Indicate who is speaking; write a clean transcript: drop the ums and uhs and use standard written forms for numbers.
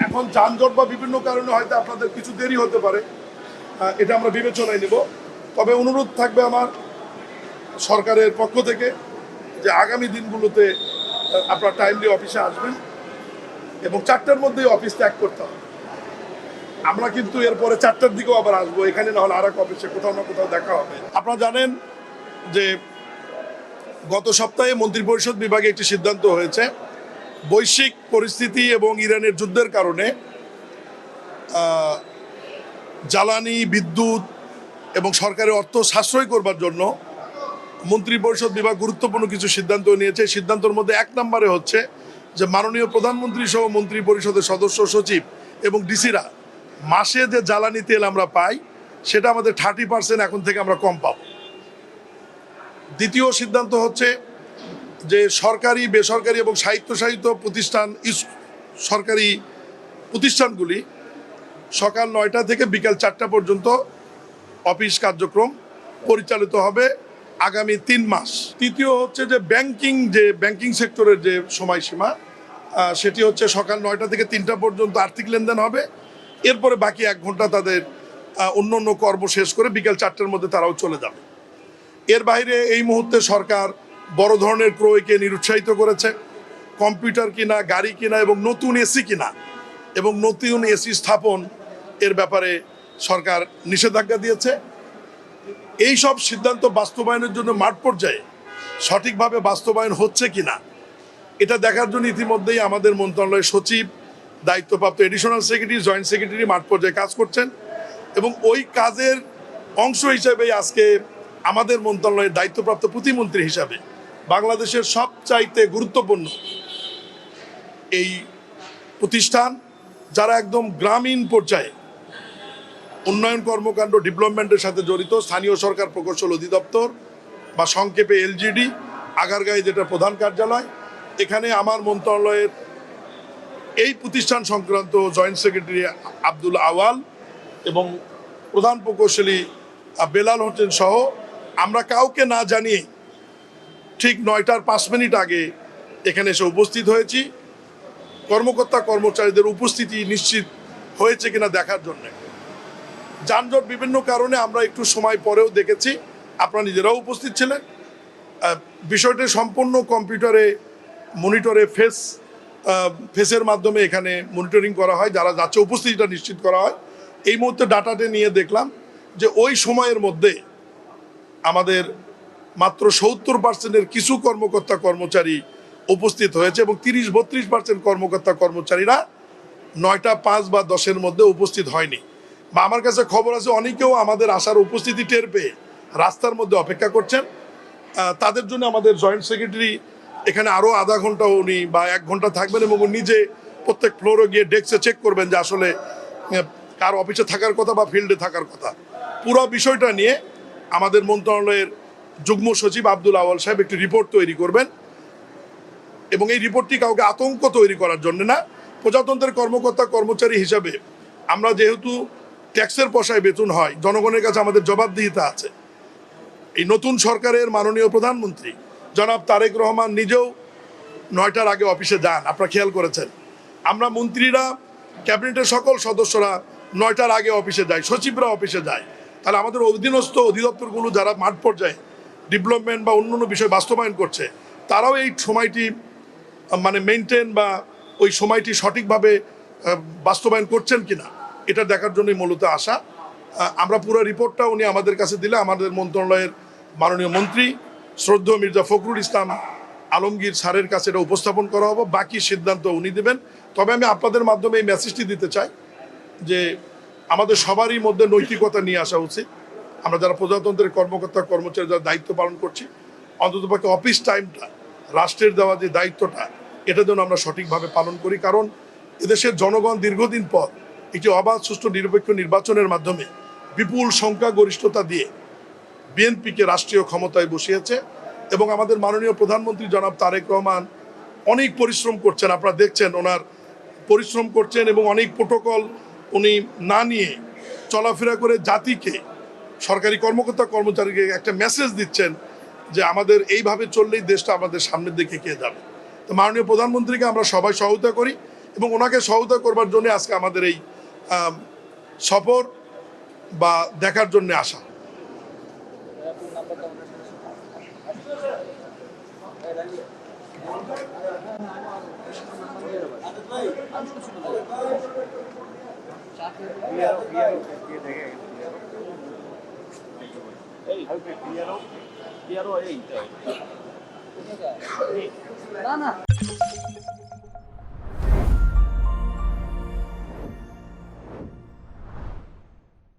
Speaker 1: এখন যানজট বা বিভিন্ন কারণে হয়তো আপনাদের কিছু দেরি হতে পারে, এটা আমরা বিবেচনায় নেব। তবে অনুরোধ থাকবে আমার সরকারের পক্ষ থেকে যে আগামী দিনগুলোতে আপনারা টাইমলি অফিসে আসবেন এবং 4টার মধ্যেই অফিস ত্যাগ করতে হবে। আমরা কিন্তু এরপরে 4টার দিকেও আবার আসবো, এখানে না হলে আর এক অফিসে কোথাও না কোথাও দেখা হবে। আপনারা জানেন যে গত সপ্তাহে মন্ত্রিপরিষদ বিভাগে একটি সিদ্ধান্ত হয়েছে, বৈশ্বিক পরিস্থিতি এবং ইরানের যুদ্ধের কারণে জ্বালানি, বিদ্যুৎ এবং সরকারের অর্থ সাশ্রয় করবার জন্য মন্ত্রিপরিষদ বিভাগ গুরুত্বপূর্ণ কিছু সিদ্ধান্ত নিয়েছে। সিদ্ধান্তের মধ্যে 1 নম্বরে হচ্ছে যে মাননীয় প্রধানমন্ত্রী সহ মন্ত্রী পরিষদের সদস্য সচিব এবং ডিসিরা মাসে যে জ্বালানি তেল আমরা পাই সেটা আমাদের 30% এখন থেকে আমরা কম পাব। দ্বিতীয় সিদ্ধান্ত হচ্ছে যে সরকারি, বেসরকারি এবং স্বায়ত্তশাসিত প্রতিষ্ঠান, সরকারি প্রতিষ্ঠানগুলি সকাল 9টা থেকে বিকাল 4টা পর্যন্ত অফিস কার্যক্রম পরিচালিত হবে আগামী 3 মাস। তৃতীয় হচ্ছে যে ব্যাংকিং সেক্টরের যে সময়সীমা, সেটি হচ্ছে সকাল 9টা থেকে 3টা পর্যন্ত আর্থিক লেনদেন হবে। এরপরে বাকি 1 ঘন্টা তাদের অন্য কর্ম শেষ করে বিকাল 4টার মধ্যে তারাও চলে যাবে। এর বাইরে এই মুহূর্তে সরকার বড় ধরনের ক্রয়কে নিরুৎসাহিত করেছে। কম্পিউটার কিনা, গাড়ি কিনা এবং নতুন এসি কিনা এবং নতুন এসি স্থাপন এর ব্যাপারে সরকার নিষেধাজ্ঞা দিয়েছে। এই সব সিদ্ধান্ত বাস্তবায়নের জন্য মাঠ পর্যায়ে সঠিকভাবে বাস্তবায়ন হচ্ছে কিনা এটা দেখার জন্য ইতিমধ্যেই আমাদের মন্ত্রণালয়ের সচিব, দায়িত্বপ্রাপ্ত এডিশনাল সেক্রেটারি, জয়েন্ট সেক্রেটারি মাঠ পর্যায়ে কাজ করছেন এবং ওই কাজের অংশ হিসেবেই আজকে আমাদের মন্ত্রণালয়ের দায়িত্বপ্রাপ্ত প্রতিমন্ত্রী হিসাবে বাংলাদেশের সবচাইতে গুরুত্বপূর্ণ এই প্রতিষ্ঠান, যারা একদম গ্রামীণ পর্যায়ে উন্নয়ন কর্মকাণ্ড, ডেভেলপমেন্টের সাথে জড়িত, স্থানীয় সরকার প্রকৌশল অধিদপ্তর বা সংক্ষেপে এলজিডি, আগারগাঁয়ে যেটা প্রধান কার্যালয়, এখানে আমার মন্ত্রণালয়ের এই প্রতিষ্ঠান সংক্রান্ত জয়েন্ট সেক্রেটারি আব্দুল আওয়াল এবং প্রধান প্রকৌশলী বেলাল হোসেন সহ আমরা কাউকে না জানিয়ে ঠিক 9টার 5 মিনিট আগে এখানে এসে উপস্থিত হয়েছি কর্মকর্তা কর্মচারীদের উপস্থিতি নিশ্চিত হয়েছে কিনা দেখার জন্য। যানজট বিভিন্ন কারণে আমরা একটু সময় পরেও দেখেছি, আপনারা নিজেরাও উপস্থিত ছিলেন। বিষয়টি সম্পূর্ণ কম্পিউটারে মনিটরে ফেসের মাধ্যমে এখানে মনিটরিং করা হয়, যারা যাচ্ছে উপস্থিতিটা নিশ্চিত করা হয়। এই মুহূর্তে ডাটাতে নিয়ে দেখলাম যে ওই সময়ের মধ্যে আমাদের মাত্র 70% কিছু কর্মকর্তা কর্মচারী উপস্থিত হয়েছে এবং 30-32% কর্মকর্তা কর্মচারীরা 9টা 5 বা 10-এর মধ্যে উপস্থিত হয়নি। বা আমার কাছে খবর আছে অনেকেও আমাদের আসার উপস্থিতি টের পেয়ে রাস্তার মধ্যে অপেক্ষা করছেন। তাদের জন্য আমাদের জয়েন্ট সেক্রেটারি এখানে আরও আধা ঘন্টা উনি বা 1 ঘন্টা থাকবেন এবং নিজে প্রত্যেক ফ্লোরে গিয়ে ডেস্কে চেক করবেন যে আসলে কার অফিসে থাকার কথা বা ফিল্ডে থাকার কথা। পুরো বিষয়টা নিয়ে আমাদের মন্ত্রণালয়ের যুগ্ম সচিব আব্দুল আওয়াল সাহেব একটি রিপোর্ট তৈরি করবেন এবং এই রিপোর্টটি কাউকে আতঙ্ক তৈরি করার জন্য না, প্রজাতন্ত্রের কর্মকর্তা কর্মচারী হিসাবে আমরা যেহেতু ট্যাক্সের পয়সায় বেতন হয়, জনগণের কাছে আমাদের জবাবদিহিতা আছে। এই নতুন সরকারের মাননীয় প্রধানমন্ত্রী জনাব তারেক রহমান নিজেও 9টার আগে অফিসে যান, আপনারা খেয়াল করেছেন। আমরা মন্ত্রীরা, ক্যাবিনেটের সকল সদস্যরা 9টার আগে অফিসে যায়, সচিবরা অফিসে যায়। তাহলে আমাদের অধীনস্থ অধিদপ্তরগুলো যারা মাঠ পর্যায়ে ডেভেলপমেন্ট বা অন্যান্য বিষয় বাস্তবায়ন করছে, তারাও এই সময়টি মেনটেন বা ওই সময়টি সঠিকভাবে বাস্তবায়ন করছেন কিনা এটা দেখার জন্যই মূলত আসা। আমরা পুরো রিপোর্টটা উনি আমাদের কাছে দিলে আমাদের মন্ত্রণালয়ের মাননীয় মন্ত্রী শ্রদ্ধেয় মির্জা ফখরুল ইসলাম আলমগীর স্যারের কাছে এটা উপস্থাপন করা হবে, বাকি সিদ্ধান্ত উনি দেবেন। তবে আমি আপনাদের মাধ্যমে এই মেসেজটি দিতে চাই যে আমাদের সবারই মধ্যে নৈতিকতা নিয়ে আসা উচিত। আমরা যারা প্রজাতন্ত্রের কর্মকর্তা কর্মচারী যারা দায়িত্ব পালন করছি, অন্ততপক্ষে অফিস টাইমটা, রাষ্ট্রের দেওয়া যে দায়িত্বটা, এটা যেন আমরা সঠিকভাবে পালন করি। কারণ এদেশের জনগণ দীর্ঘদিন পর একটি অবাধ, সুষ্ঠু, নিরপেক্ষ নির্বাচনের মাধ্যমে বিপুল সংখ্যাগরিষ্ঠতা দিয়ে বিএনপিকে রাষ্ট্রীয় ক্ষমতায় বসিয়েছে এবং আমাদের মাননীয় প্রধানমন্ত্রী জনাব তারেক রহমান অনেক পরিশ্রম করছেন। আপনারা দেখছেন ওনার পরিশ্রম করছেন এবং অনেক প্রোটোকল উনি না নিয়ে চলাফেরা করে জাতিকে সরকারি কর্মকর্তা কর্মচারীকে একটা মেসেজ দিচ্ছেন যে আমাদের এইভাবে চললেই দেশটা আমাদের সামনের দিকে এগিয়ে যাবে। তো মাননীয় প্রধানমন্ত্রীকে আমরা সবাই সহায়তা করি এবং ওনাকে সহায়তা করবার জন্য আজকে আমাদের এই সফর বা দেখার জন্য আসা।
Speaker 2: না না